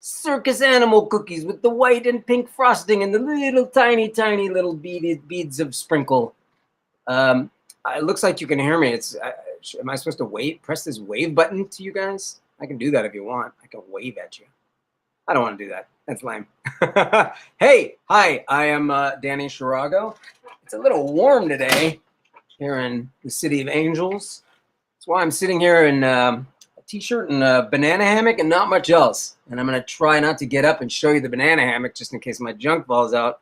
circus animal cookies with the white and pink frosting and the little tiny little beads of sprinkle. It looks like you can hear me. Am I supposed to press this wave button to you guys? I can do that if you want. I can wave at you. I don't want to do that. That's lame. Hey, hi, I am Danny Shoargo. It's a little warm today here in the City of Angels. That's why I'm sitting here in a t-shirt and a banana hammock and not much else. And I'm going to try not to get up and show you the banana hammock just in case my junk falls out.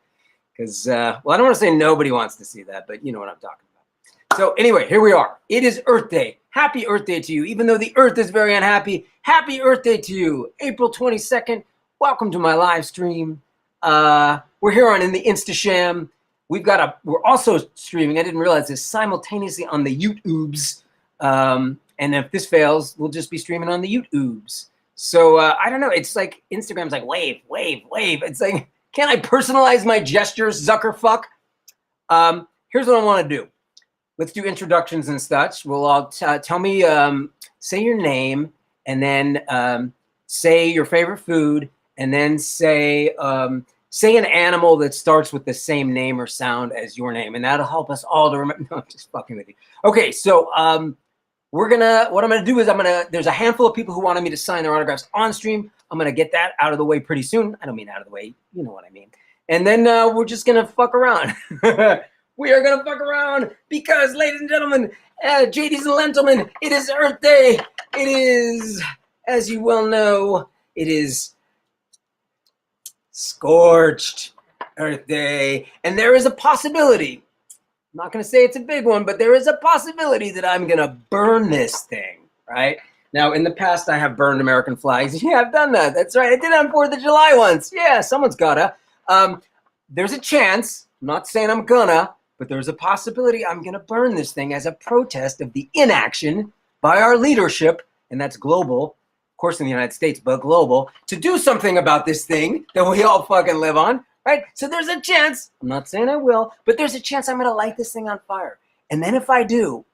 Because, well, I don't want to say nobody wants to see that, but you know what I'm talking about. So anyway, here we are. It is Earth Day. Happy Earth Day to you. Even though the Earth is very unhappy, happy Earth Day to you. April 22nd. Welcome to my live stream. We're here in the Instasham. We're also streaming, I didn't realize this, simultaneously on the YouTubes. And if this fails, we'll just be streaming on the YouTubes. So I don't know, it's like Instagram's like wave. It's like, can't I personalize my gestures, Zuckerfuck? Here's what I want to do. Let's do introductions and such. We'll all tell me, say your name, and then say your favorite food, and then say an animal that starts with the same name or sound as your name, and that'll help us all to remember. No, I'm just fucking with you. Okay, so what I'm gonna do is there's a handful of people who wanted me to sign their autographs on stream. I'm gonna get that out of the way pretty soon. I don't mean out of the way, you know what I mean. And then we're just gonna fuck around. We are gonna fuck around because, ladies and gentlemen, JDs and gentlemen, it is Earth Day. It is, as you well know, it is Scorched Earth Day, and there is a possibility, I'm not going to say it's a big one, but there is a possibility that I'm going to burn this thing, right? Now, in the past, I have burned American flags. Yeah, I've done that. That's right. I did it on 4th of July once. Yeah, someone's gotta. There's a chance, I'm not saying I'm gonna, but there's a possibility I'm going to burn this thing as a protest of the inaction by our leadership, and that's global, of course, in the United States, but global, to do something about this thing that we all fucking live on, right? So there's a chance, I'm not saying I will, but there's a chance I'm going to light this thing on fire. And then if I do,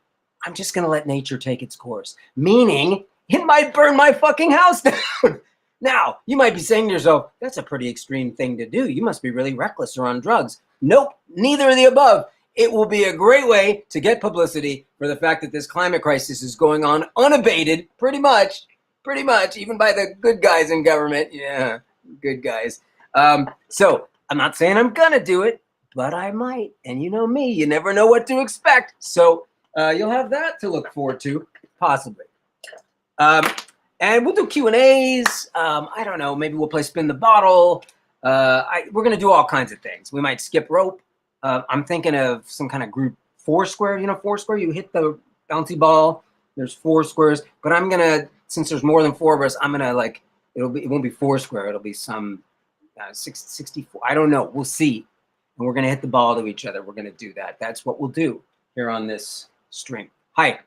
I'm just going to let nature take its course, meaning it might burn my fucking house down. Now, you might be saying to yourself, that's a pretty extreme thing to do. You must be really reckless or on drugs. Nope, neither of the above. It will be a great way to get publicity for the fact that this climate crisis is going on unabated, pretty much, even by the good guys in government. Yeah, good guys. So I'm not saying I'm gonna do it, but I might. And you know me, you never know what to expect. So you'll have that to look forward to, possibly. And we'll do Q&As. I don't know, maybe we'll play Spin the Bottle. We're gonna do all kinds of things. We might skip rope. I'm thinking of some kind of group Foursquare. You know Foursquare? You hit the bouncy ball. There's 4 squares, but I'm gonna, since there's more than 4 of us, I'm gonna it won't be Foursquare. It'll be some 64. I don't know. We'll see. And we're gonna hit the ball to each other. We're gonna do that. That's what we'll do here on this stream. Hi.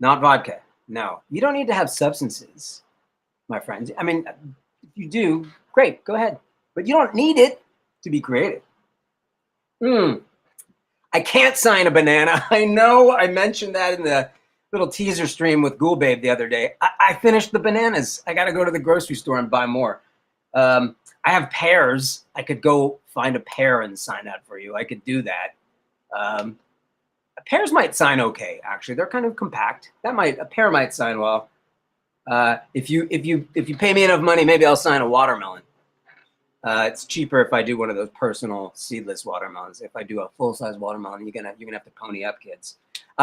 Not vodka. No, you don't need to have substances, my friends. I mean, if you do, great, go ahead. But you don't need it to be creative. I can't sign a banana. I know I mentioned that in the little teaser stream with Ghoul Babe the other day. I finished the bananas. I got to go to the grocery store and buy more. I have pears. I could go find a pear and sign that for you. I could do that. Pears might sign okay, actually. They're kind of compact. A pear might sign well. If you pay me enough money, maybe I'll sign a watermelon. It's cheaper if I do one of those personal seedless watermelons. If I do a full-size watermelon, you're gonna have to pony up, kids.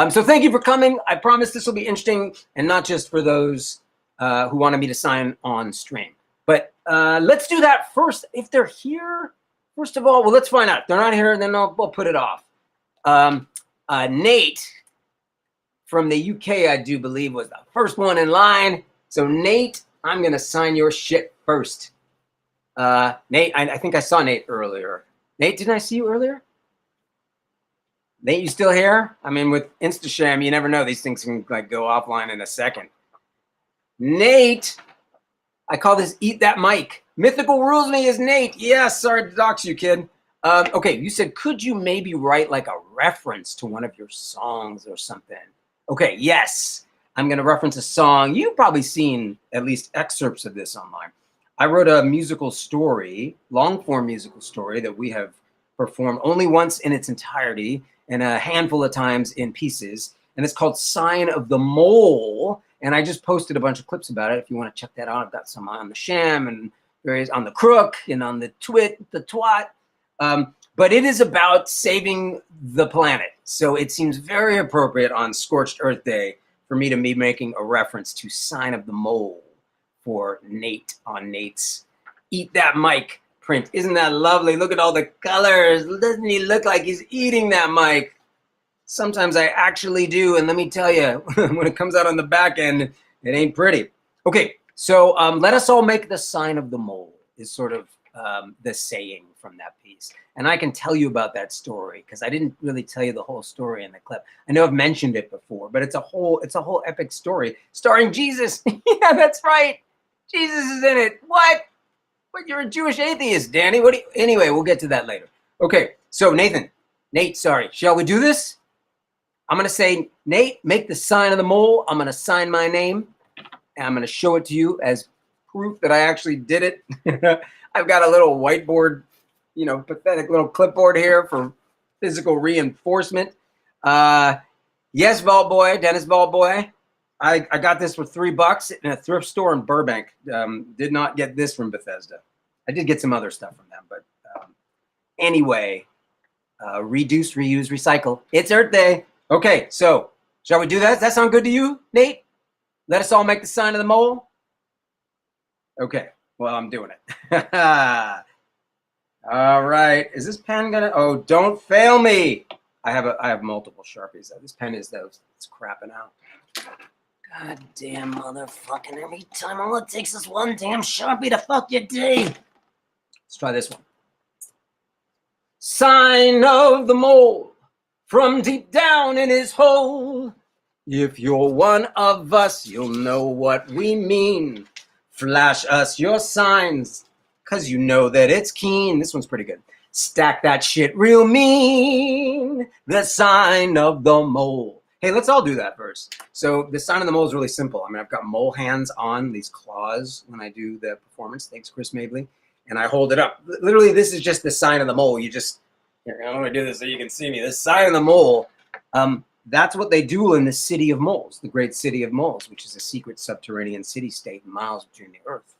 So thank you for coming. I promise this will be interesting, and not just for those who wanted me to sign on stream. But let's do that first. If they're here, first of all, well, let's find out. If they're not here, then we'll put it off. Nate from the UK, I do believe, was the first one in line. So Nate, I'm gonna sign your shit first. Nate, I think I saw Nate earlier. Nate, didn't I see you earlier? Nate, you still here? I mean, with Instasham, you never know. These things can go offline in a second. Nate, I call this Eat That Mic. Mythical Rules Me is Nate. Yes, sorry to dox you, kid. Okay, you said, could you maybe write like a reference to one of your songs or something? Okay, yes. I'm going to reference a song. You've probably seen at least excerpts of this online. I wrote a musical story, long form musical story that we have performed only once in its entirety and a handful of times in pieces. And it's called Sign of the Mole. And I just posted a bunch of clips about it. If you want to check that out, I've got some on the Sham and various on the Crook and on the Twat. But it is about saving the planet. So it seems very appropriate on Scorched Earth Day for me to be making a reference to Sign of the Mole for Nate on Nate's Eat That Mic print. Isn't that lovely? Look at all the colors. Doesn't he look like he's eating that mic? Sometimes I actually do. And let me tell you, when it comes out on the back end, it ain't pretty. Okay, so let us all make the sign of the mole is sort of the saying from that piece. And I can tell you about that story because I didn't really tell you the whole story in the clip. I know I've mentioned it before, but it's a whole epic story starring Jesus. Yeah, that's right. Jesus is in it. What? But you're a Jewish atheist, Danny. What do you... Anyway, we'll get to that later. Okay, so Nate, sorry. Shall we do this? I'm going to say, Nate, make the sign of the mole. I'm going to sign my name, and I'm going to show it to you as proof that I actually did it. I've got a little whiteboard, pathetic little clipboard here for physical reinforcement. Yes, Vault Boy, Dennis Vault Boy. I got this for $3 in a thrift store in Burbank. Did not get this from Bethesda. I did get some other stuff from them, but anyway, reduce, reuse, recycle. It's Earth Day. Okay, so shall we do that? Does that sound good to you, Nate? Let us all make the sign of the mole. Okay, well, I'm doing it. All right, is this pen gonna? Oh, don't fail me. I have multiple Sharpies. This pen is it's crapping out. God damn motherfucking, every time all it takes is one damn Sharpie to fuck your day. Let's try this one. Sign of the mole from deep down in his hole. If you're one of us, you'll know what we mean. Flash us your signs, cause you know that it's keen. This one's pretty good. Stack that shit real mean. The sign of the mole. Hey, let's all do that first. So the sign of the mole is really simple. I mean, I've got mole hands on these claws when I do the performance. Thanks, Chris Mabley. And I hold it up. Literally, this is just the sign of the mole. Here, I'm going to do this so you can see me. This sign of the mole, that's what they do in the city of moles, the great city of moles, which is a secret subterranean city-state miles between the earth,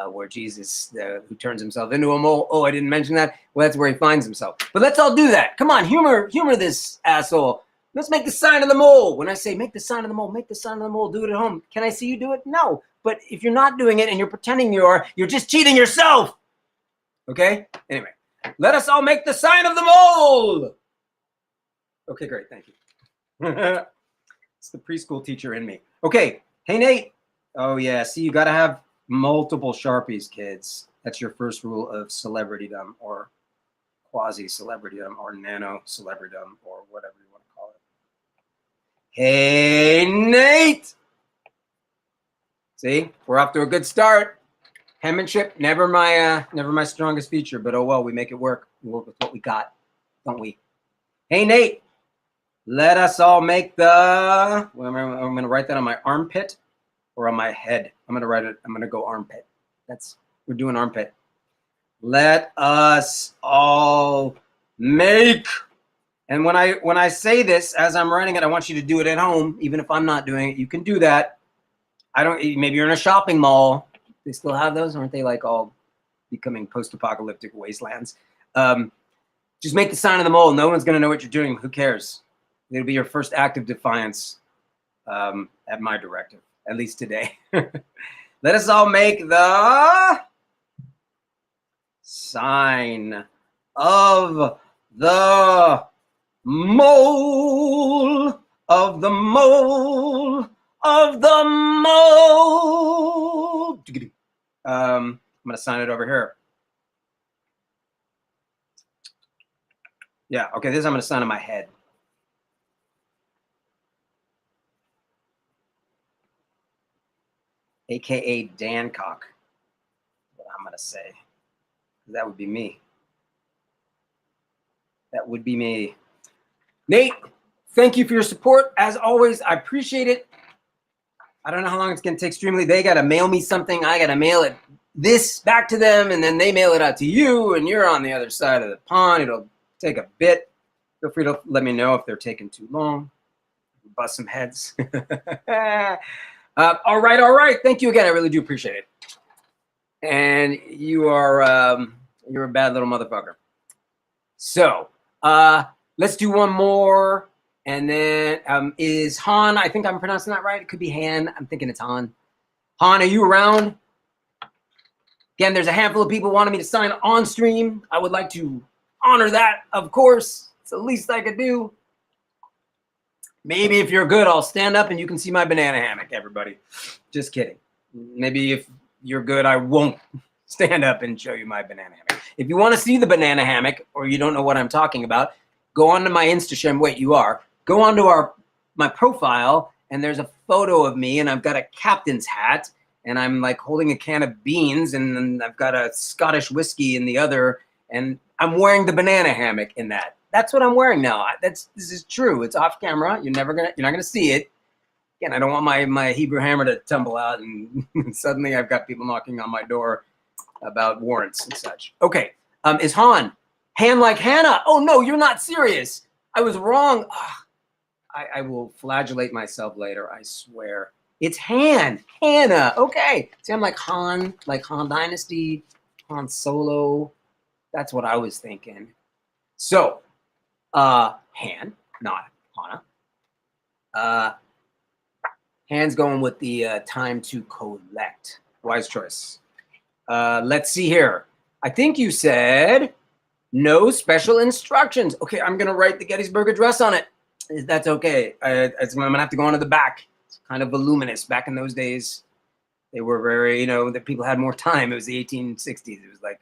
where Jesus, who turns himself into a mole. Oh, I didn't mention that. Well, that's where he finds himself. But let's all do that. Come on, humor this asshole. Let's make the sign of the mole. When I say make the sign of the mole, make the sign of the mole, do it at home. Can I see you do it? No. But if you're not doing it and you're pretending you are, you're just cheating yourself. Okay? Anyway, let us all make the sign of the mole. Okay, great. Thank you. It's the preschool teacher in me. Okay. Hey, Nate. Oh, yeah. See, you got to have multiple Sharpies, kids. That's your first rule of celebritydom or quasi-celebritydom or nano-celebritydom or whatever you want to call it. Hey, Nate. See, we're off to a good start. Penmanship, never my strongest feature, but oh well, we make it work. We work with what we got, don't we? Hey, Nate, let us all make the. Well, I'm going to write that on my armpit or on my head. I'm going to write it. I'm going to go armpit. We're doing armpit. Let us all make. And when I say this as I'm writing it, I want you to do it at home, even if I'm not doing it. You can do that. Maybe you're in a shopping mall. They still have those, aren't they? Like all becoming post-apocalyptic wastelands. Just make the sign of the mole. No one's going to know what you're doing. Who cares? It'll be your first act of defiance at my directive, at least today. Let us all make the sign of the mole, of the mole, of the mole. I'm going to sign it over here. Yeah, okay, this I'm going to sign on my head. AKA Dancock, what I'm going to say. That would be me. That would be me. Nate, thank you for your support. As always, I appreciate it. I don't know how long it's going to take Streamily. They got to mail me something. I got to mail it this back to them, and then they mail it out to you, and you're on the other side of the pond. It'll take a bit. Feel free to let me know if they're taking too long. Bust some heads. All right. Thank you again. I really do appreciate it. And you are you're a bad little motherfucker. So let's do one more. And then is Han, I think I'm pronouncing that right. It could be Han. I'm thinking it's Han. Han, are you around? Again, there's a handful of people wanting me to sign on stream. I would like to honor that, of course. It's the least I could do. Maybe if you're good, I'll stand up and you can see my banana hammock, everybody. Just kidding. Maybe if you're good, I won't stand up and show you my banana hammock. If you want to see the banana hammock, or you don't know what I'm talking about, go onto my Instagram. Wait, you are. Go onto my profile, and there's a photo of me, and I've got a captain's hat, and I'm like holding a can of beans, and then I've got a Scottish whiskey in the other, and I'm wearing the banana hammock in that. That's what I'm wearing now. This is true. It's off camera. You're not gonna see it. Again, I don't want my Hebrew hammer to tumble out, and suddenly I've got people knocking on my door about warrants and such. Okay, is Han like Hannah? Oh no, you're not serious. I was wrong. I will flagellate myself later. I swear. It's Hannah. Okay. See, I'm like Han Dynasty, Han Solo. That's what I was thinking. So, Han, not Hannah. Han's going with the time to collect. Wise choice. Let's see here. I think you said no special instructions. Okay, I'm going to write the Gettysburg Address on it. That's okay. I'm going to have to go onto the back. It's kind of voluminous. Back in those days, they were very, that people had more time. It was the 1860s. It was like,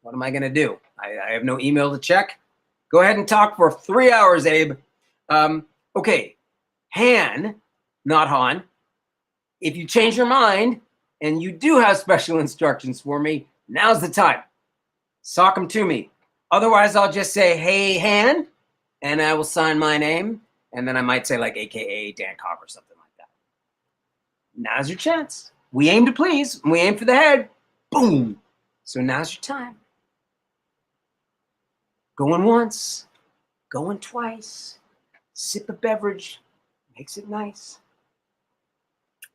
what am I going to do? I have no email to check. Go ahead and talk for 3 hours, Abe. Okay, Han, not Han. If you change your mind and you do have special instructions for me, now's the time. Sock them to me. Otherwise, I'll just say, hey, Han, and I will sign my name. And then I might say like AKA Dan Cobb or something like that. Now's your chance. We aim to please. We aim for the head. Boom. So now's your time. Going once, going twice. Sip a beverage. Makes it nice.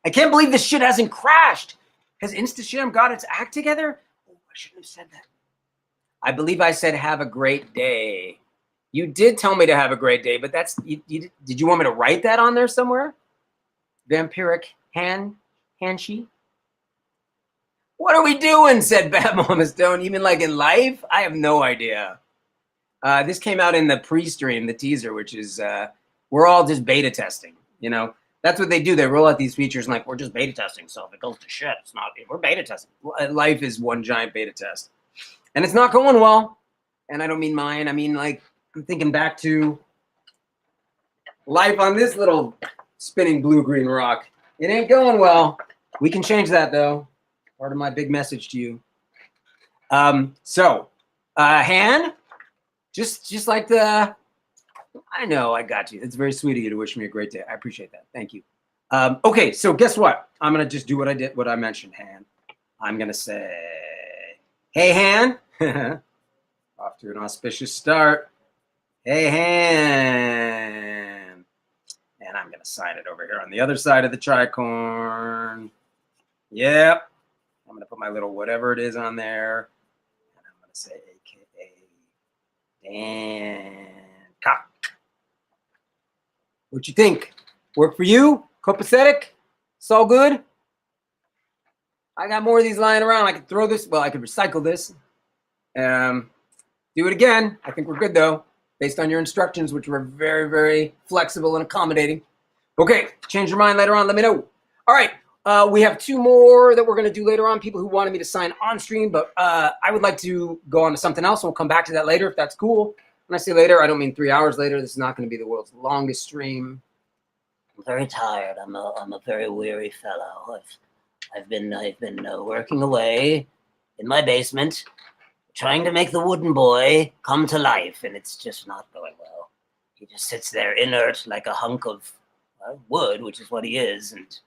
I can't believe this shit hasn't crashed. Has Instasham got its act together? Oh, I shouldn't have said that. I believe I said have a great day. You did tell me to have a great day, but that's did you want me to write that on there somewhere? Vampiric Hanshi? What are we doing? Said Bad Mama Stone. You mean like in life? I have no idea. This came out in the pre-stream, the teaser, which is we're all just beta testing. That's what they do. They roll out these features and like, we're just beta testing. So if it goes to shit, it's not. We're beta testing. Life is one giant beta test, and it's not going well. And I don't mean mine. I mean like I'm thinking back to life on this little spinning blue-green rock. It ain't going well. We can change that though. Part of my big message to you. Han, just like the. I know, I got you. It's very sweet of you to wish me a great day. I appreciate that. Thank you. Okay, so guess what? I'm going to just do what I mentioned, Han. I'm going to say, hey, Han. Off to an auspicious start. Hey, Han. And I'm going to sign it over here on the other side of the tricorn. Yep. I'm going to put my little whatever it is on there. And I'm going to say AKA Dan Cop. What you think? Work for you? Copacetic? It's all good? I got more of these lying around. I could throw this. Well, I could recycle this. Do it again. I think we're good, though, based on your instructions, which were very, very flexible and accommodating. Okay, change your mind later on. Let me know. All right, we have 2 more that we're going to do later on, people who wanted me to sign on stream, but I would like to go on to something else, and we'll come back to that later if that's cool. When I say later, I don't mean 3 hours later. This is not going to be the world's longest stream. I'm very tired. I'm a very weary fellow. I've been working away in my basement, trying to make the wooden boy come to life, and it's just not going well. He just sits there inert like a hunk of wood, which is what he is, and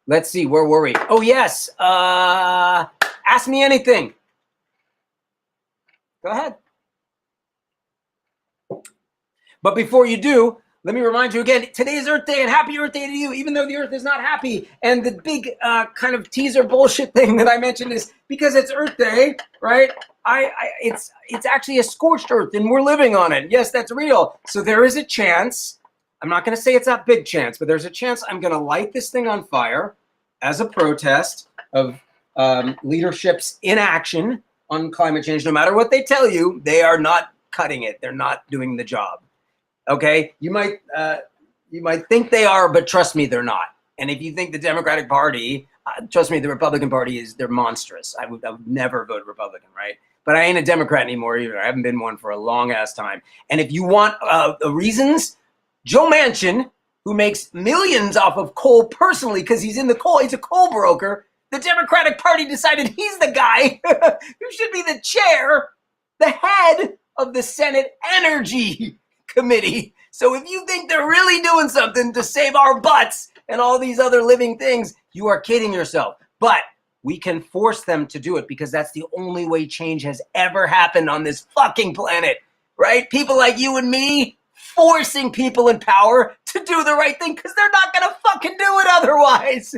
Let's see, where were we? Oh, yes. Ask me anything. Go ahead. But before you do, let me remind you again, today is Earth Day, and happy Earth Day to you, even though the Earth is not happy. And the big kind of teaser bullshit thing that I mentioned is because it's Earth Day, right? It's actually a scorched Earth, and we're living on it. Yes, that's real. So there is a chance. I'm not going to say it's a big chance, but there's a chance I'm going to light this thing on fire as a protest of leadership's inaction on climate change. No matter what they tell you, they are not cutting it. They're not doing the job. Okay, you might think they are, but trust me, they're not. And if you think the Democratic Party, trust me, the Republican Party they're monstrous. I would never vote Republican, right? But I ain't a Democrat anymore either. I haven't been one for a long ass time. And if you want reasons, Joe Manchin, who makes millions off of coal personally because he's in the coal, he's a coal broker. The Democratic Party decided he's the guy who should be the chair, the head of the Senate Energy Committee. So if you think they're really doing something to save our butts and all these other living things, you are kidding yourself. But we can force them to do it because that's the only way change has ever happened on this fucking planet, right? People like you and me forcing people in power to do the right thing because they're not going to fucking do it otherwise.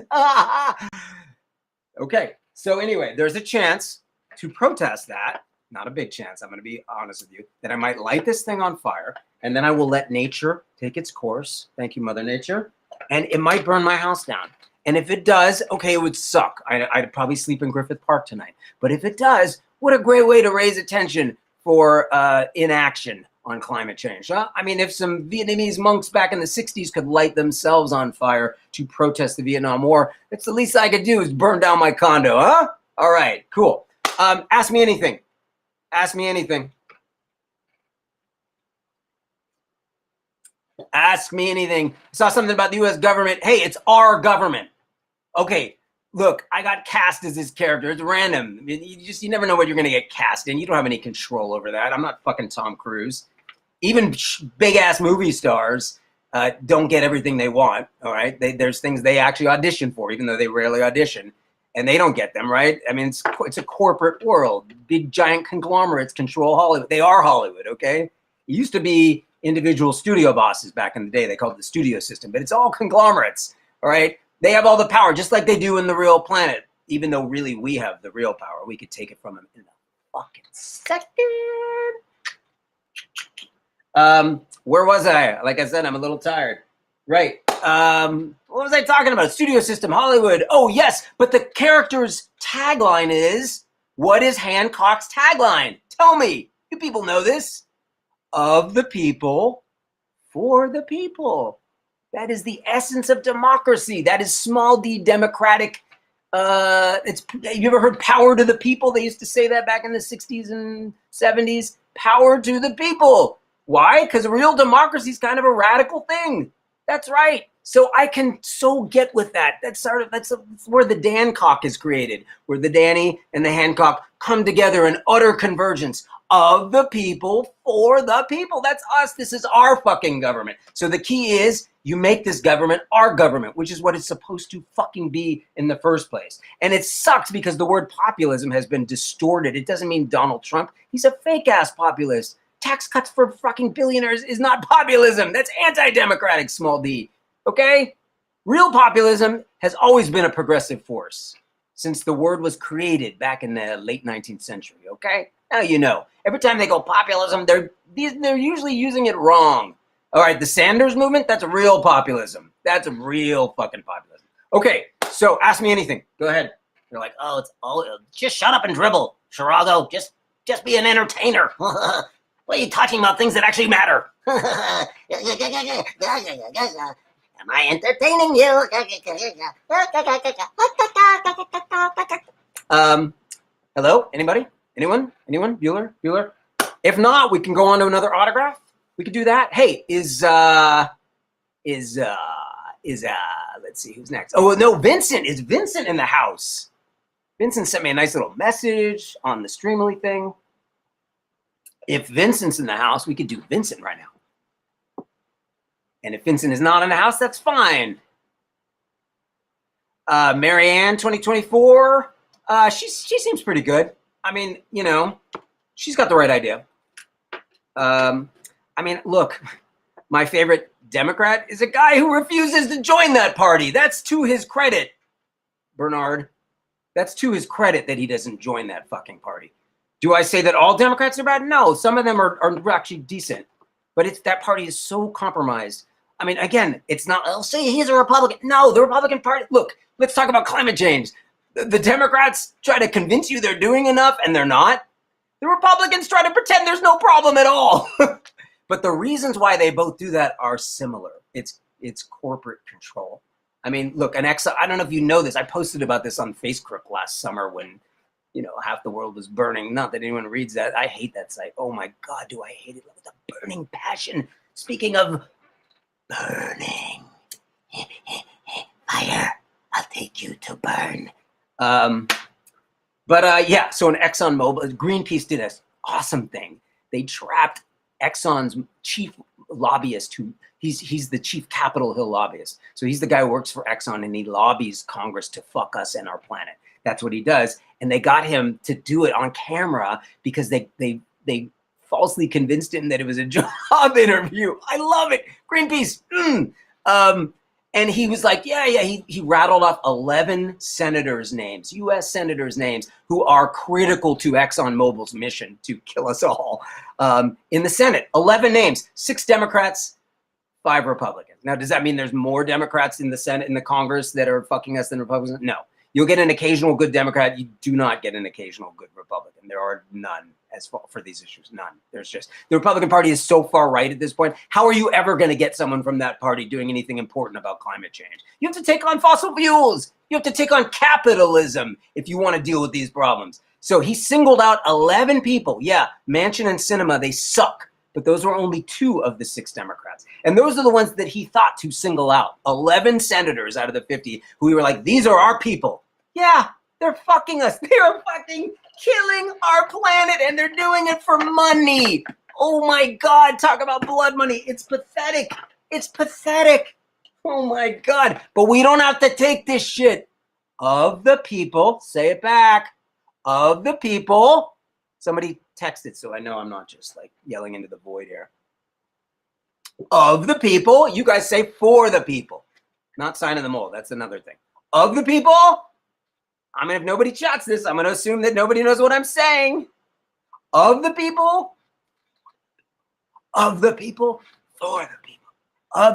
Okay, so anyway, there's a chance to protest that. Not a big chance, I'm going to be honest with you, that I might light this thing on fire, and then I will let nature take its course. Thank you, Mother Nature. And it might burn my house down. And if it does, okay, it would suck. I'd probably sleep in Griffith Park tonight. But if it does, what a great way to raise attention for inaction on climate change. Huh? I mean, if some Vietnamese monks back in the 60s could light themselves on fire to protest the Vietnam War, that's the least I could do is burn down my condo, huh? All right, cool. Ask me anything. Ask me anything. Ask me anything. I saw something about the U.S. government. Hey, it's our government. Okay, look, I got cast as this character. It's random. You never know what you're going to get cast in. You don't have any control over that. I'm not fucking Tom Cruise. Even big-ass movie stars don't get everything they want, all right? There's things they actually audition for, even though they rarely audition. And they don't get them, right? I mean, it's a corporate world. Big, giant conglomerates control Hollywood. They are Hollywood, okay? It used to be individual studio bosses back in the day. They called it the studio system. But it's all conglomerates, all right? They have all the power, just like they do in the real planet. Even though really we have the real power. We could take it from them in a fucking second. Where was I? Like I said, I'm a little tired. Right. What was I talking about? Studio system, Hollywood. Oh, yes. But the character's tagline is, what is Hancock's tagline? Tell me. You people know this. Of the people, for the people. That is the essence of democracy. That is small d democratic. You ever heard power to the people? They used to say that back in the 60s and 70s. Power to the people. Why? Because real democracy is kind of a radical thing. That's right. So I can so get with that. That's where the Dancock is created, where the Danny and the Hancock come together in utter convergence of the people for the people. That's us. This is our fucking government. So the key is you make this government our government, which is what it's supposed to fucking be in the first place. And it sucks because the word populism has been distorted. It doesn't mean Donald Trump. He's a fake ass populist. Tax cuts for fucking billionaires is not populism. That's anti-democratic, small d. Okay? Real populism has always been a progressive force since the word was created back in the late 19th century. Okay? Now you know. Every time they go populism, they're usually using it wrong. All right, the Sanders movement, that's real populism. That's a real fucking populism. Okay, so ask me anything. Go ahead. You're like, oh, just shut up and dribble, Shorago. Just be an entertainer. What are you talking about things that actually matter? Am I entertaining you? Hello? Anybody? Anyone? Bueller? If not, we can go on to another autograph. We could do that. Hey, let's see, who's next? Oh, no, Vincent. Is Vincent in the house? Vincent sent me a nice little message on the Streamily thing. If Vincent's in the house, we could do Vincent right now. And if Vincent is not in the house, that's fine. Marianne, 2024. She seems pretty good. I mean, you know, she's got the right idea. I mean, look, my favorite Democrat is a guy who refuses to join that party. That's to his credit, Bernard. That's to his credit that he doesn't join that fucking party. Do I say that all Democrats are bad? No, some of them are actually decent. But it's that party is so compromised. I mean, again, it's not, I'll say he's a Republican. No, the Republican Party, look, let's talk about climate change. The Democrats try to convince you they're doing enough, and they're not. The Republicans try to pretend there's no problem at all. But the reasons why they both do that are similar. It's corporate control. I mean, look, I don't know if you know this. I posted about this on Facebook last summer when, you know, half the world was burning. Not that anyone reads that. I hate that site. Oh my God, do I hate it with a burning passion. Speaking of burning, fire, I'll take you to burn. Yeah, so in ExxonMobil, Greenpeace did this awesome thing. They trapped Exxon's chief lobbyist, he's the chief Capitol Hill lobbyist. So he's the guy who works for Exxon, and he lobbies Congress to fuck us and our planet. That's what he does. And they got him to do it on camera because they falsely convinced him that it was a job interview. I love it. Greenpeace. And he was like, yeah. He rattled off 11 senators' names, U.S. senators' names, who are critical to ExxonMobil's mission to kill us all in the Senate. 11 names, 6 Democrats, 5 Republicans. Now, does that mean there's more Democrats in the Senate, in the Congress that are fucking us than Republicans? No. You'll get an occasional good Democrat. You do not get an occasional good Republican. There are none as far for these issues. None. There's just, the Republican Party is so far right at this point. How are you ever going to get someone from that party doing anything important about climate change? You have to take on fossil fuels. You have to take on capitalism if you want to deal with these problems. So he singled out 11 people. Yeah, Manchin and Sinema, they suck. But those were only 2 of the 6 Democrats. And those are the ones that he thought to single out. 11 senators out of the 50 who we were like, these are our people. Yeah, they're fucking us. They're fucking killing our planet, and they're doing it for money. Oh my God, talk about blood money. It's pathetic. It's pathetic. Oh my God. But we don't have to take this shit. Of the people, say it back, of the people. Somebody text it so I know I'm not just like yelling into the void here. Of the people, you guys say for the people. Not signing the mole, that's another thing. Of the people, I mean, if nobody chats this, I'm going to assume that nobody knows what I'm saying. Of the people, for the people.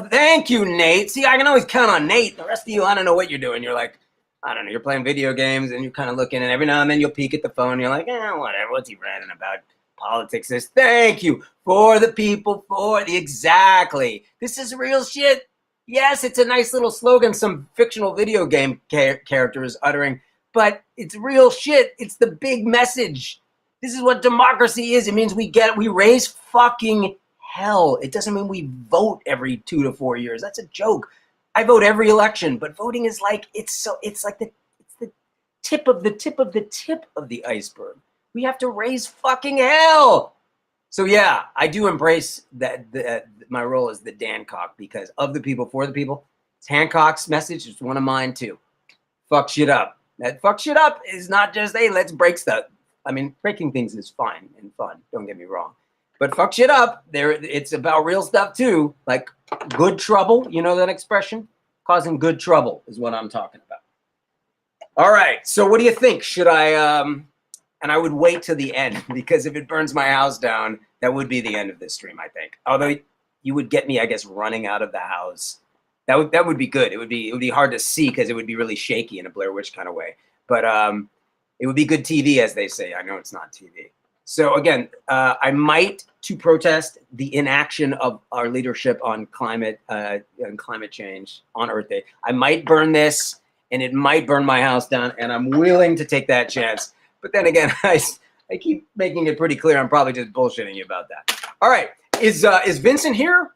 Thank you, Nate. See, I can always count on Nate. The rest of you, I don't know what you're doing. You're like, I don't know, you're playing video games and you're kind of looking, and every now and then you'll peek at the phone and you're like, whatever, what's he ranting about? Politics. Thank you. For the people, exactly. This is real shit. Yes, it's a nice little slogan some fictional video game character is uttering, but it's real shit. It's the big message. This is what democracy is. It means we raise fucking hell. It doesn't mean we vote every 2 to 4 years. That's a joke. I vote every election, but voting is like, it's like the tip of the iceberg. We have to raise fucking hell. So yeah, I do embrace that my role as the Dancock, because of the people, for the people. It's Hancock's message. It's one of mine too. Fuck shit up. That fuck shit up is not just, hey, let's break stuff. I mean, breaking things is fine and fun. Don't get me wrong. But fuck shit up, it's about real stuff too. Like good trouble, you know that expression? Causing good trouble is what I'm talking about. All right, so what do you think? Should I, and I would wait till the end, because if it burns my house down, that would be the end of this stream, I think. Although you would get me, I guess, running out of the house. That would be good. It would be hard to see because it would be really shaky in a Blair Witch kind of way. But it would be good TV, as they say. I know it's not TV. So again, I might, to protest the inaction of our leadership on climate change on Earth Day, I might burn this, and it might burn my house down, and I'm willing to take that chance. But then again, I keep making it pretty clear I'm probably just bullshitting you about that. All right, is Vincent here?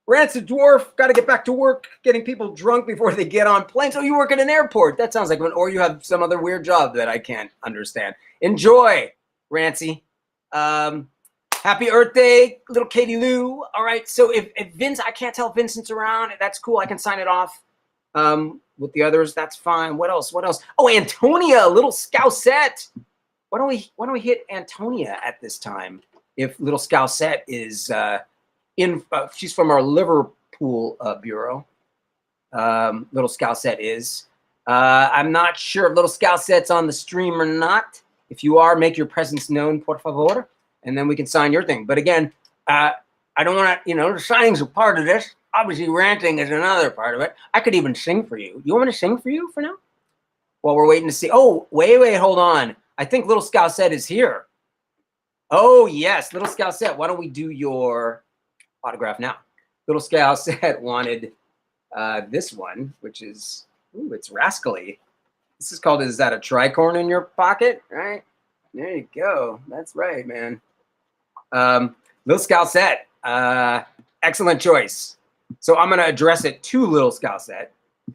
Rancid Dwarf, got to get back to work, getting people drunk before they get on planes. Oh, you work at an airport. That sounds like one. Or you have some other weird job that I can't understand. Enjoy, Rancy. Happy Earth Day, little Katie Lou. All right, so if Vince, I can't tell if Vincent's around. That's cool. I can sign it off. With the others, that's fine. What else? What else? Oh, Antonia, little Scousette. Why don't we hit Antonia at this time? If little Scousette is she's from our Liverpool bureau. Little Scousette is. I'm not sure if little Scousette's on the stream or not. If you are, make your presence known, por favor, and then we can sign your thing. But again, I don't want to, the signing's a part of this. Obviously, ranting is another part of it. I could even sing for you. You want me to sing for you for now? While we're waiting to see. Oh, wait, hold on. I think little Scousette is here. Oh, yes, little Scousette. Why don't we do your autograph now? Little Scousette wanted this one, which is, ooh, it's rascally. This is called, is that a tricorn in your pocket? Right? There you go. That's right, man. Little Scousette, excellent choice. So I'm going to address it to little Scousette.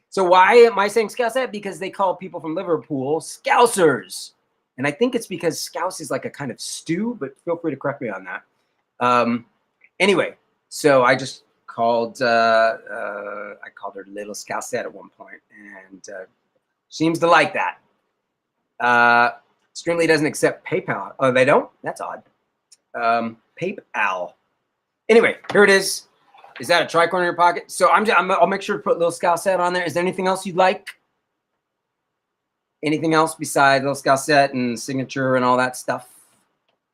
So why am I saying Scousette? Because they call people from Liverpool Scousers. And I think it's because Scouse is like a kind of stew, but feel free to correct me on that. Anyway, so I just called, I called her little Scousette at one point, and seems to like that. Streamily doesn't accept PayPal. Oh, they don't? That's odd. PayPal. Anyway, here it is. Is that a tricorn in your pocket? So I'll make sure to put little Scousette on there. Is there anything else you'd like? Anything else besides little Scousette and signature and all that stuff?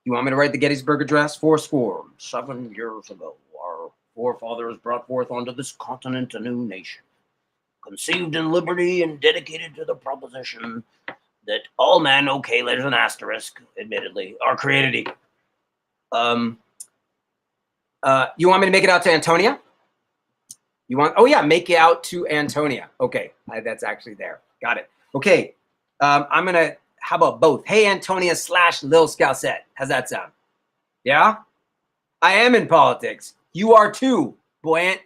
You want me to write the Gettysburg Address? 7 years ago, our forefathers brought forth onto this continent a new nation, conceived in liberty and dedicated to the proposition that all men, okay, there's an asterisk, admittedly, are created equal. You want me to make it out to Antonia? You want? Oh yeah, make it out to Antonia. Okay, that's actually there. Got it. Okay, I'm gonna. How about both? Hey Antonia / Lil Scousette. How's that sound? Yeah, I am in politics. You are too, Buoyant.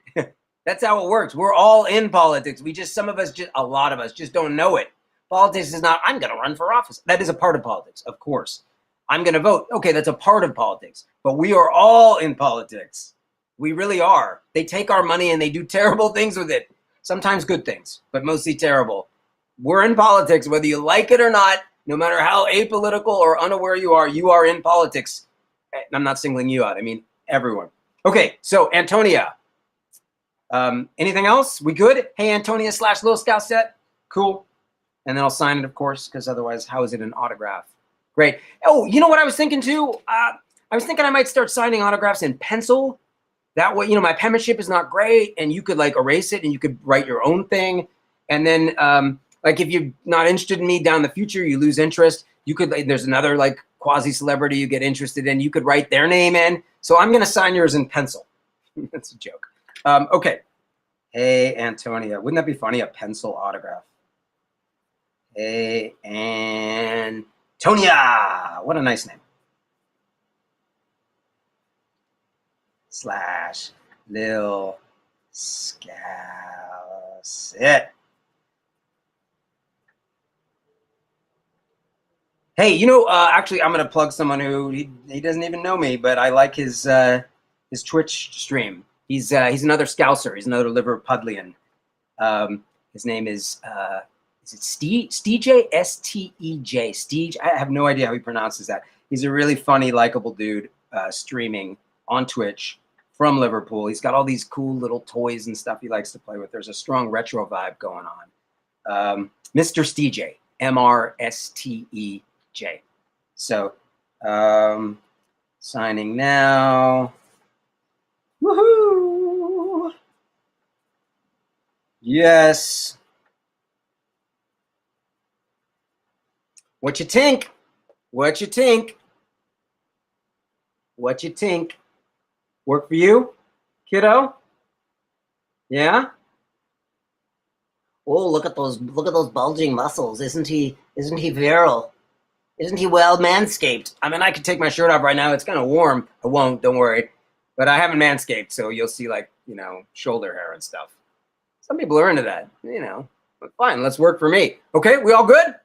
That's how it works. We're all in politics. A lot of us just don't know it. Politics is not, I'm gonna run for office. That is a part of politics, of course. I'm going to vote. Okay, that's a part of politics. But we are all in politics. We really are. They take our money and they do terrible things with it. Sometimes good things, but mostly terrible. We're in politics, whether you like it or not, no matter how apolitical or unaware you are in politics. And I'm not singling you out. I mean, everyone. Okay, so Antonia. Anything else? We good? Hey, Antonia / Lil Scousette. Cool. And then I'll sign it, of course, because otherwise, how is it an autograph? Great. Oh, you know what I was thinking too? I was thinking I might start signing autographs in pencil. That way, my penmanship is not great, and you could like erase it and you could write your own thing. And then, like if you're not interested in me down the future, you lose interest. You could, there's another like quasi-celebrity you get interested in. You could write their name in. So I'm going to sign yours in pencil. That's a joke. Okay. Hey, Antonia. Wouldn't that be funny? A pencil autograph. Hey, Antonia, what a nice name. / Lil Scousette. Hey, actually, I'm gonna plug someone who he doesn't even know me, but I like his Twitch stream. He's another Scouser. He's another Liverpudlian. His name is it Stej? S-T-E-J. Stej. I have no idea how he pronounces that. He's a really funny, likable dude streaming on Twitch from Liverpool. He's got all these cool little toys and stuff he likes to play with. There's a strong retro vibe going on. Mr. Stej. M-R-S-T-E-J. So, signing now. Woohoo! Yes. What you think? What you think? What you think? Work for you, kiddo? Yeah? Oh, look at those bulging muscles. Isn't he virile? Isn't he well manscaped? I mean, I could take my shirt off right now. It's kind of warm. I won't, don't worry. But I haven't manscaped, so you'll see like, shoulder hair and stuff. Some people are into that, But fine, let's work for me. Okay, we all good?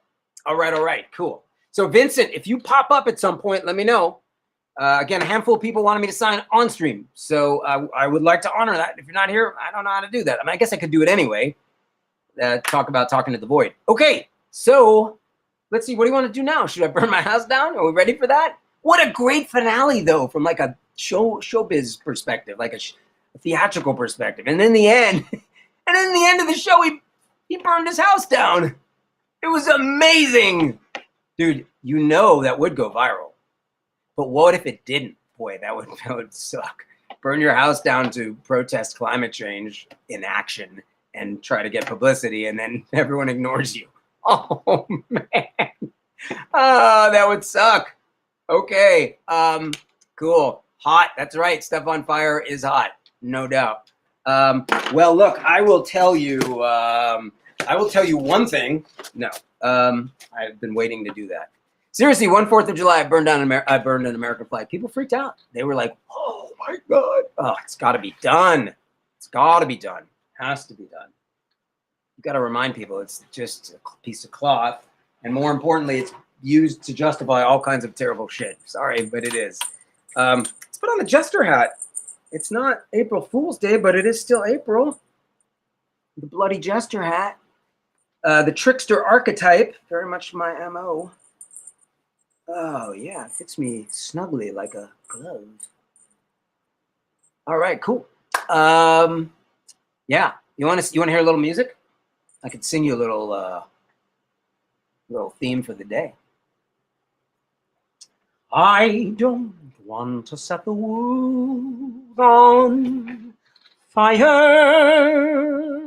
All right, cool. So Vincent, if you pop up at some point, let me know. Again, a handful of people wanted me to sign on stream. So I would like to honor that. If you're not here, I don't know how to do that. I mean, I guess I could do it anyway. talk about talking to the void. Okay, so let's see. What do you want to do now? Should I burn my house down? Are we ready for that? What a great finale, though, from like a showbiz perspective, like a theatrical perspective. And in the end, of the show, he burned his house down. It was amazing, dude. You know that would go viral, but what if it didn't? Boy, that would suck. Burn your house down to protest climate change in action and try to get publicity, and then everyone ignores you. Oh man, that would suck. Okay, cool, hot. That's right. Stuff on fire is hot, no doubt. Well, look, I will tell you one thing. No, I've been waiting to do that. Seriously, 4th of July, I burned an American flag. People freaked out. They were like, "Oh my god! Oh, it's got to be done. It's got to be done. Has to be done." You got to remind people it's just a piece of cloth, and more importantly, it's used to justify all kinds of terrible shit. Sorry, but it is. Let's put on the jester hat. It's not April Fool's Day, but it is still April. The bloody jester hat. The trickster archetype, very much my MO. Oh yeah, it fits me snugly like a glove. All right, cool. Yeah, you want to hear a little music? I could sing you a little theme for the day. I don't want to set the world on fire.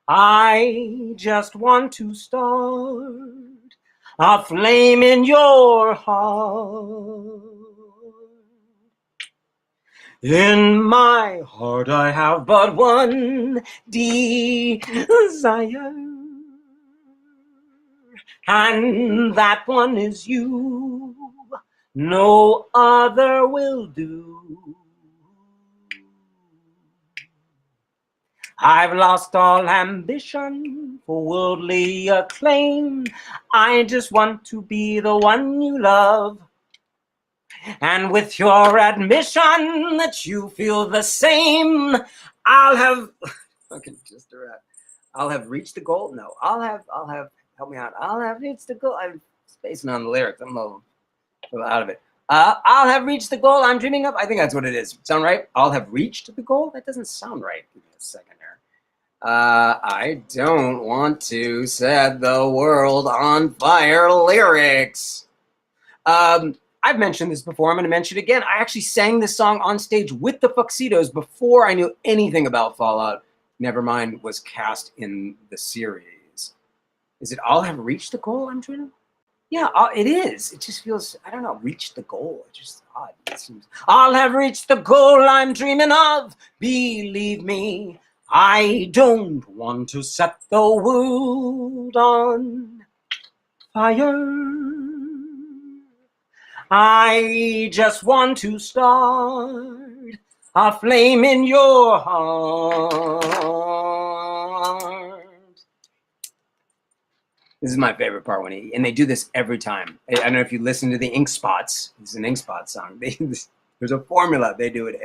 I just want to start a flame in your heart. In my heart I have but one desire, and that one is you. No other will do. I've lost all ambition for worldly acclaim. I just want to be the one you love. And with your admission that you feel the same, I'll have reached the goal. No, I'll have help me out. I'll have reached the goal. I'm spacing on the lyrics. I'm a little out of it. I'll have reached the goal I'm dreaming of. I think that's what it is. Sound right? I'll have reached the goal? That doesn't sound right. Give me a second here. I don't want to set the world on fire lyrics. I've mentioned this before. I'm going to mention it again. I actually sang this song on stage with the Fuxedos before I knew anything about Fallout. Nevermind was cast in the series. Is it I'll have reached the goal I'm dreaming of? Yeah, it is. It just feels, I don't know, reached the goal. It's just odd. It seems, I'll have reached the goal I'm dreaming of. Believe me, I don't want to set the world on fire. I just want to start a flame in your heart. This is my favorite part and they do this every time. I don't know if you listen to the Ink Spots. This is an Ink Spot song. There's a formula. They do it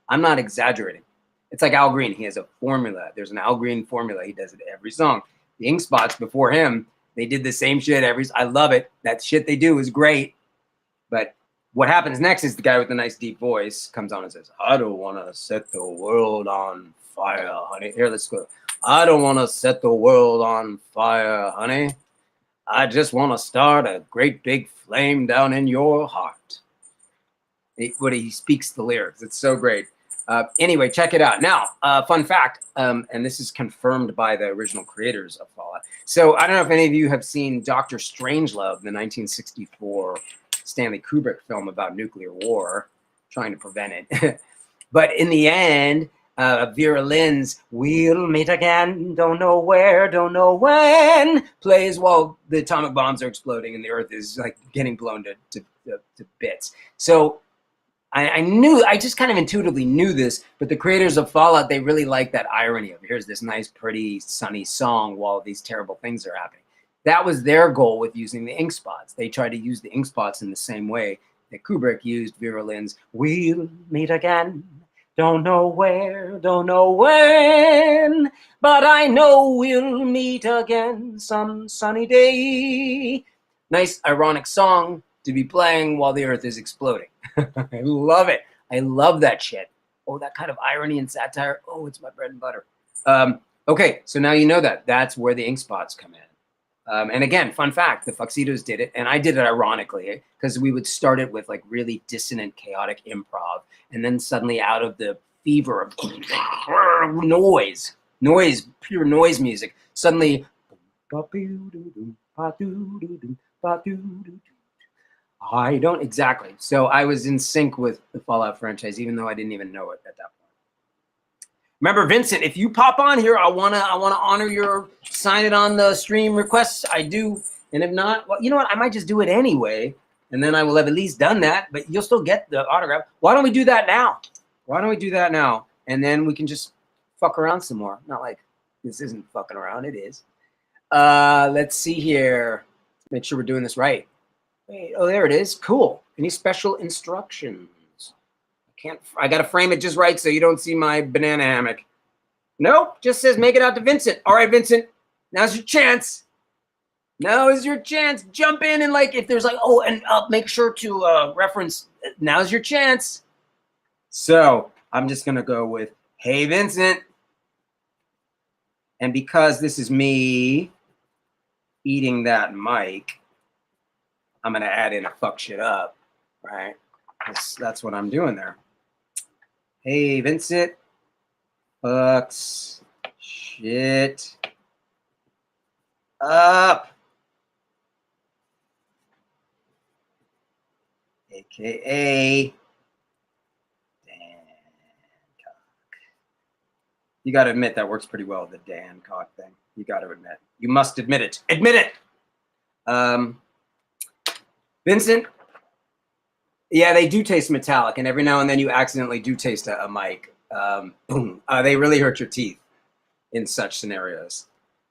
I'm not exaggerating. It's like Al Green. He has a formula. There's an Al Green formula. He does it every song. The Ink Spots before him, they did the same shit I love it. That shit they do is great. But what happens next is the guy with the nice deep voice comes on and says, I don't want to set the world on fire, honey. Here, let's go. I don't want to set the world on fire, honey. I just want to start a great big flame down in your heart. He speaks the lyrics. It's so great. Anyway, check it out. Now, fun fact, and this is confirmed by the original creators of Fallout. So I don't know if any of you have seen Dr. Strangelove, the 1964 Stanley Kubrick film about nuclear war, trying to prevent it. But in the end, Vera Lynn's "We'll Meet Again, Don't Know Where, Don't Know When" plays while the atomic bombs are exploding and the Earth is like getting blown to bits. So I just kind of intuitively knew this, but the creators of Fallout, they really like that irony of here's this nice, pretty, sunny song while these terrible things are happening. That was their goal with using the ink spots. They tried to use the ink spots in the same way that Kubrick used Vera Lynn's "We'll Meet Again, Don't know where, don't know when, but I know we'll meet again some sunny day. Nice ironic song to be playing while the earth is exploding. I love it. I love that shit. Oh, that kind of irony and satire. Oh, it's my bread and butter. Okay, so now you know that. That's where the ink spots come in. And again, fun fact, the Fuxedos did it, and I did it ironically, because we would start it with like really dissonant, chaotic improv, and then suddenly out of the fever of noise, pure noise music, suddenly, I don't, exactly. So I was in sync with the Fallout franchise, even though I didn't even know it at that point. Remember, Vincent, if you pop on here, I wanna honor your sign it on the stream requests. I do, and if not, well, you know what? I might just do it anyway, and then I will have at least done that. But you'll still get the autograph. Why don't we do that now? Why don't we do that now? And then we can just fuck around some more. Not like this isn't fucking around. It is. Let's see here. Make sure we're doing this right. Wait, oh, there it is. Cool. Any special instructions? I gotta frame it just right so you don't see my banana hammock. Nope, just says make it out to Vincent. All right, Vincent, now's your chance. Now is your chance. Jump in and like if there's like, oh, and make sure to reference, now's your chance. So I'm just gonna go with, hey, Vincent. And because this is me eating that mic, I'm gonna add in a fuck shit up, right? That's what I'm doing there. Hey, Vincent, fucks shit up. AKA Dan Cock. You got to admit that works pretty well, the Dan Cock thing. You got to admit. You must admit it. Admit it. Vincent, yeah, they do taste metallic, and every now and then you accidentally do taste a mic. Boom. They really hurt your teeth in such scenarios.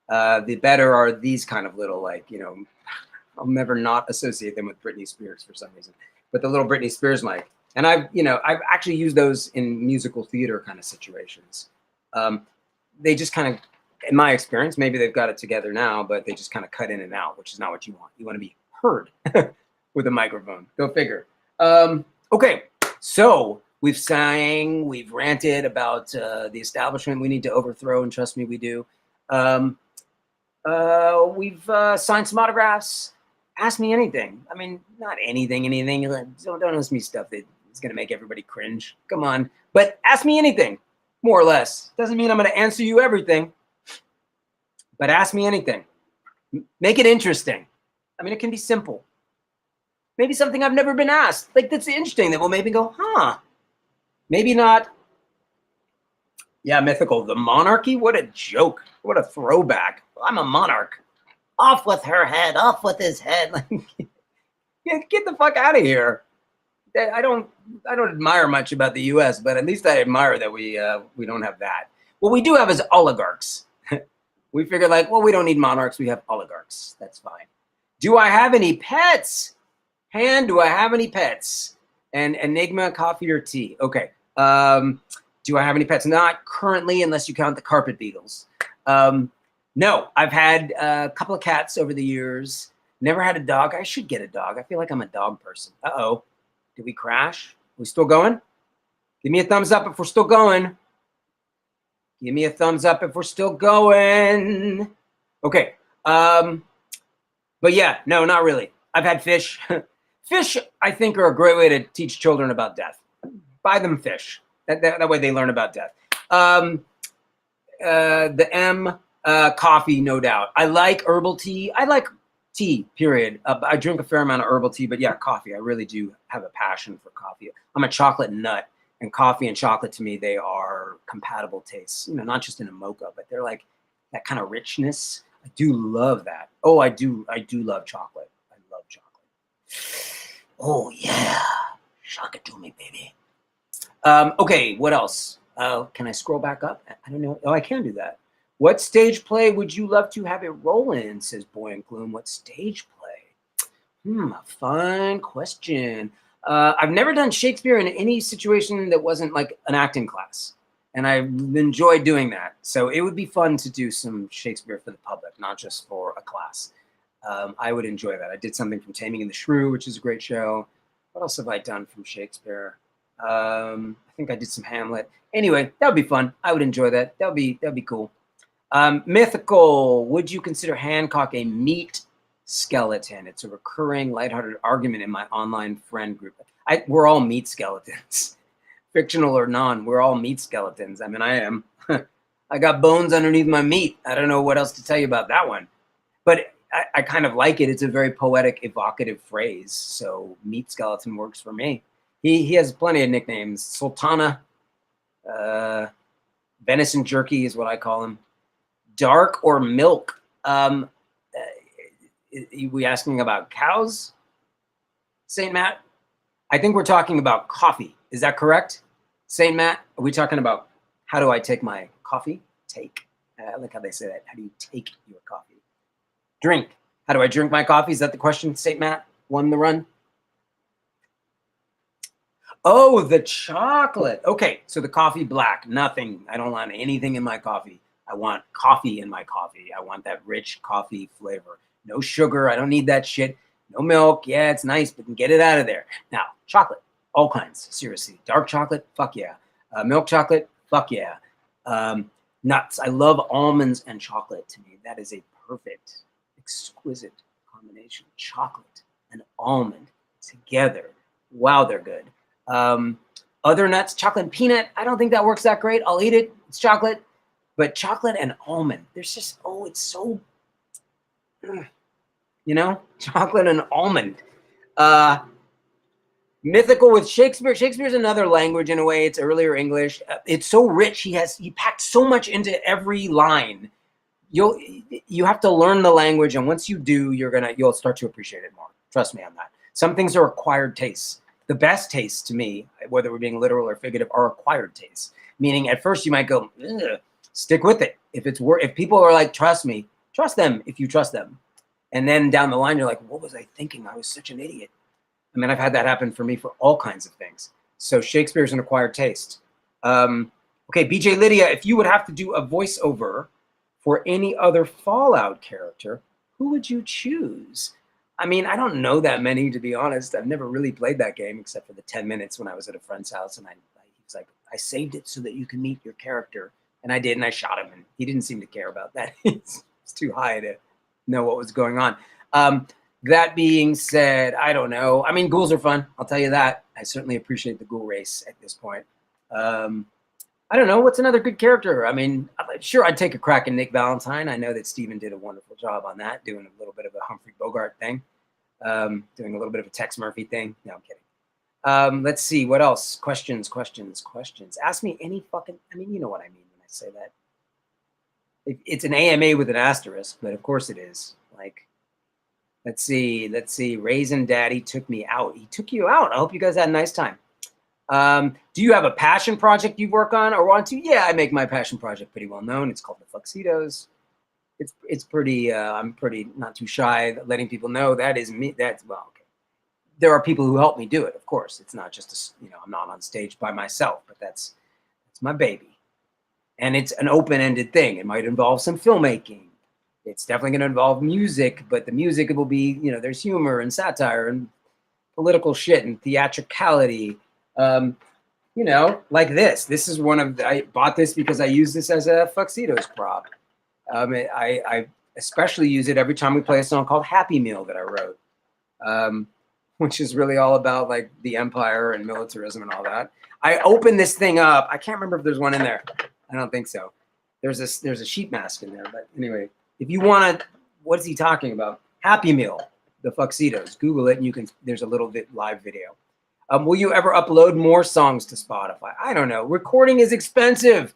The better are these kind of little, like, you know, I'll never not associate them with Britney Spears for some reason, but the little Britney Spears mic. And I've actually used those in musical theater kind of situations. They just kind of, in my experience, maybe they've got it together now, but they just kind of cut in and out, which is not what you want. You want to be heard with a microphone. Go figure. Okay, so we've sang, we've ranted about the establishment we need to overthrow, and trust me, we do. We've signed some autographs. Ask me anything. I mean, not anything. Don't ask me stuff that is going to make everybody cringe. Come on. But ask me anything, more or less. Doesn't mean I'm going to answer you everything, but ask me anything. Make it interesting. I mean, it can be simple. Maybe something I've never been asked. Like, that's interesting that will maybe go, huh? Maybe not. Yeah, mythical. The monarchy? What a joke. What a throwback. I'm a monarch. Off with her head. Off with his head. Get the fuck out of here. I don't admire much about the U.S., but at least I admire that we don't have that. What we do have is oligarchs. We figured, like, well, we don't need monarchs. We have oligarchs. That's fine. Do I have any pets? Han, do I have any pets? And Enigma, coffee or tea? Okay. Do I have any pets? Not currently, unless you count the carpet beetles. No, I've had a couple of cats over the years. Never had a dog. I should get a dog. I feel like I'm a dog person. Uh-oh. Did we crash? Are we still going? Give me a thumbs up if we're still going. Give me a thumbs up if we're still going. Okay. But yeah, no, not really. I've had fish. Fish, I think, are a great way to teach children about death. Buy them fish. That way they learn about death. The M, coffee, no doubt. I like herbal tea. I like tea, period. I drink a fair amount of herbal tea, but yeah, coffee. I really do have a passion for coffee. I'm a chocolate nut, and coffee and chocolate, to me, they are compatible tastes. You know, not just in a mocha, but they're like that kind of richness. I do love that. Oh, I do love chocolate. I love chocolate. Oh, yeah. Shock it to me, baby. Okay, what else? Can I scroll back up? I don't know. Oh, I can do that. What stage play would you love to have a role in, says Boy and Gloom. What stage play? A fun question. I've never done Shakespeare in any situation that wasn't like an acting class. And I enjoy doing that. So it would be fun to do some Shakespeare for the public, not just for a class. I would enjoy that. I did something from Taming of the Shrew, which is a great show. What else have I done from Shakespeare? I think I did some Hamlet. Anyway, that would be fun. I would enjoy that. That'd be cool. Mythical. Would you consider Hancock a meat skeleton? It's a recurring, lighthearted argument in my online friend group. We're all meat skeletons, fictional or non. We're all meat skeletons. I mean, I am. I got bones underneath my meat. I don't know what else to tell you about that one, but I kind of like it. It's a very poetic, evocative phrase. So meat skeleton works for me. He has plenty of nicknames. Sultana, venison jerky is what I call him. Dark or milk? We asking about cows, Saint Matt? I think we're talking about coffee. Is that correct, Saint Matt? Are we talking about how do I take my coffee? Take. I like how they say that. How do you take your coffee? Drink. How do I drink my coffee? Is that the question, Saint Matt? Won the run? Oh, the chocolate. Okay, so the coffee black, nothing. I don't want anything in my coffee. I want coffee in my coffee. I want that rich coffee flavor. No sugar. I don't need that shit. No milk. Yeah, it's nice, but get it out of there. Now, chocolate, all kinds. Seriously. Dark chocolate, fuck yeah. Milk chocolate, fuck yeah. Nuts. I love almonds and chocolate. To me, that is a perfect, exquisite combination. Chocolate and almond together. Wow, they're good. Other nuts, chocolate and peanut. I don't think that works that great. I'll eat it. It's chocolate. But chocolate and almond, there's just, oh, it's so, you know, chocolate and almond. Mythical with Shakespeare. Shakespeare's another language in a way. It's earlier English. It's so rich. He packed so much into every line. You have to learn the language, and once you do, you'll start to appreciate it more. Trust me on that. Some things are acquired tastes. The best tastes to me, whether we're being literal or figurative, are acquired tastes. Meaning, at first you might go, ugh. Stick with it. If people are like, trust me, trust them if you trust them. And then down the line, you're like, what was I thinking? I was such an idiot. I mean, I've had that happen for me for all kinds of things. So Shakespeare's an acquired taste. Okay, BJ Lydia, if you would have to do a voiceover for any other Fallout character, who would you choose? I mean, I don't know that many, to be honest. I've never really played that game except for the 10 minutes when I was at a friend's house. And he was like, I saved it so that you can meet your character. And I did, and I shot him, and he didn't seem to care about that. It's too high to know what was going on. That being said, I don't know. I mean, ghouls are fun. I'll tell you that. I certainly appreciate the ghoul race at this point. I don't know. What's another good character? I mean, sure, I'd take a crack at Nick Valentine. I know that Steven did a wonderful job on that, doing a little bit of a Humphrey Bogart thing, doing a little bit of a Tex Murphy thing. No, I'm kidding. Let's see. What else? Questions. Ask me any fucking, I mean, you know what I mean. Say that it's an AMA with an asterisk, but of course it is. Like, let's see. Raisin Daddy took me out. He took you out. I hope you guys had a nice time. Do you have a passion project you work on or want to? Yeah, I make my passion project pretty well known. It's called the Fuxedos. It's pretty. I'm pretty not too shy letting people know that is me. That's well. Okay. There are people who help me do it. Of course, it's not just I'm not on stage by myself, but that's my baby. And it's an open-ended thing. It might involve some filmmaking. It's definitely going to involve music, but the music will be, there's humor and satire and political shit and theatricality. Like this. This is I bought this because I use this as a Fuxedos prop. I especially use it every time we play a song called Happy Meal that I wrote, which is really all about like the empire and militarism and all that. I opened this thing up. I can't remember if there's one in there. I don't think so. There's a sheep mask in there. But anyway, if you want to, what is he talking about? Happy Meal, the Fuxedos. Google it and there's a little bit live video. Will you ever upload more songs to Spotify? I don't know. Recording is expensive.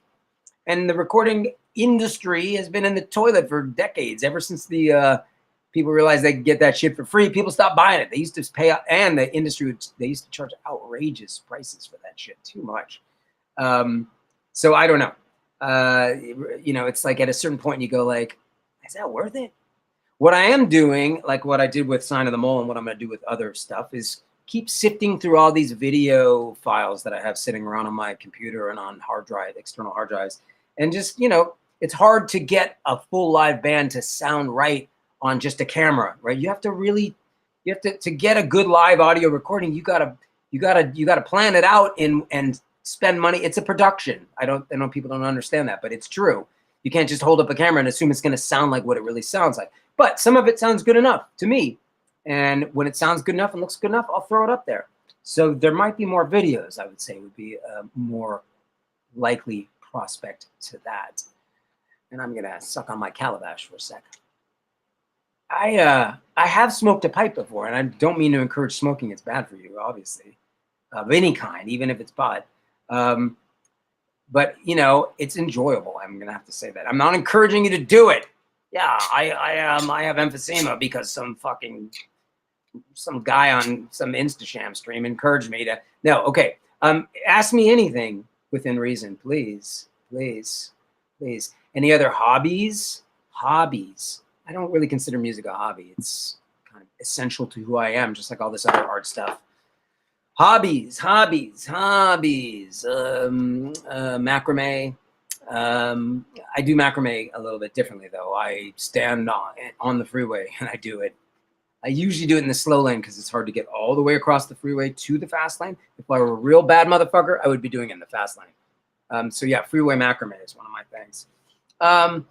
And the recording industry has been in the toilet for decades. Ever since the people realized they could get that shit for free, people stopped buying it. They used to pay, and the industry, they used to charge outrageous prices for that shit. Too much. So I don't know. It's like at a certain point you go like, is that worth it? What I am doing, like what I did with Sign of the Mole and what I'm going to do with other stuff is keep sifting through all these video files that I have sitting around on my computer and on external hard drives. And just, it's hard to get a full live band to sound right on just a camera, right? You have to get a good live audio recording. You gotta plan it out and spend money. It's a production. I know people don't understand that, but it's true. You can't just hold up a camera and assume it's going to sound like what it really sounds like. But some of it sounds good enough to me. And when it sounds good enough and looks good enough, I'll throw it up there. So there might be more videos, I would say, would be a more likely prospect to that. And I'm going to suck on my calabash for a sec. I have smoked a pipe before, and I don't mean to encourage smoking. It's bad for you, obviously, of any kind, even if it's pot. But, it's enjoyable. I'm going to have to say that. I'm not encouraging you to do it. Yeah, I have emphysema because some guy on some Instasham stream encouraged me to. No, okay. Ask me anything within reason, please. Please. Please. Any other hobbies? Hobbies. I don't really consider music a hobby. It's kind of essential to who I am, just like all this other art stuff. Hobbies. Macrame. I do macrame a little bit differently, though. I stand on the freeway and I do it. I usually do it in the slow lane because it's hard to get all the way across the freeway to the fast lane. If I were a real bad motherfucker, I would be doing it in the fast lane. So yeah, freeway macrame is one of my things. I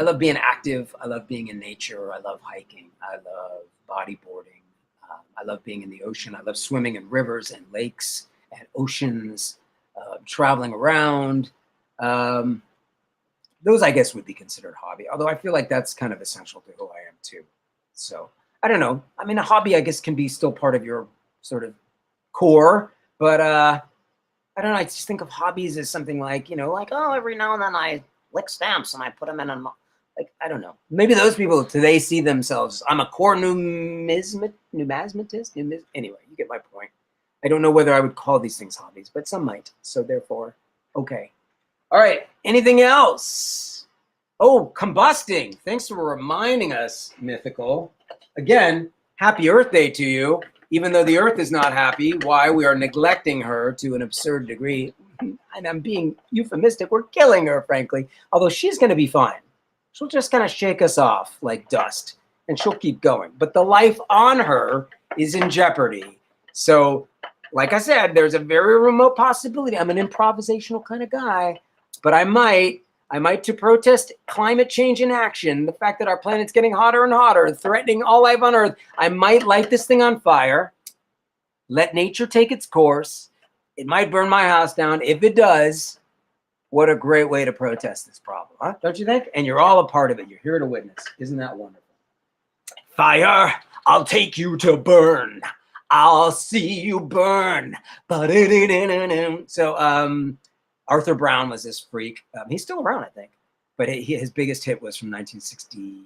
love being active. I love being in nature. I love hiking. I love bodyboarding. I love being in the ocean. I love swimming in rivers and lakes and oceans, traveling around. Those, I guess, would be considered hobby. Although I feel like that's kind of essential to who I am too. So I don't know. I mean, a hobby, I guess, can be still part of your sort of core, but I don't know. I just think of hobbies as something like, every now and then I lick stamps and I put them in a, I don't know. Maybe those people today see themselves. I'm a core numismatist. Anyway, you get my point. I don't know whether I would call these things hobbies, but some might. So therefore, okay. All right. Anything else? Oh, combusting. Thanks for reminding us, Mythical. Again, happy Earth Day to you. Even though the Earth is not happy, why we are neglecting her to an absurd degree. And I'm being euphemistic. We're killing her, frankly. Although she's going to be fine. She'll just kind of shake us off like dust. And she'll keep going. But the life on her is in jeopardy. So, like I said, there's a very remote possibility. I'm an improvisational kind of guy. But I might to protest climate change in action, the fact that our planet's getting hotter and hotter, threatening all life on Earth, I might light this thing on fire, let nature take its course. It might burn my house down. If it does, what a great way to protest this problem, huh? Don't you think? And you're all a part of it. You're here to witness. Isn't that wonderful? Fire, I'll take you to burn. I'll see you burn. So, Arthur Brown was this freak. He's still around, I think. But his biggest hit was from 1960.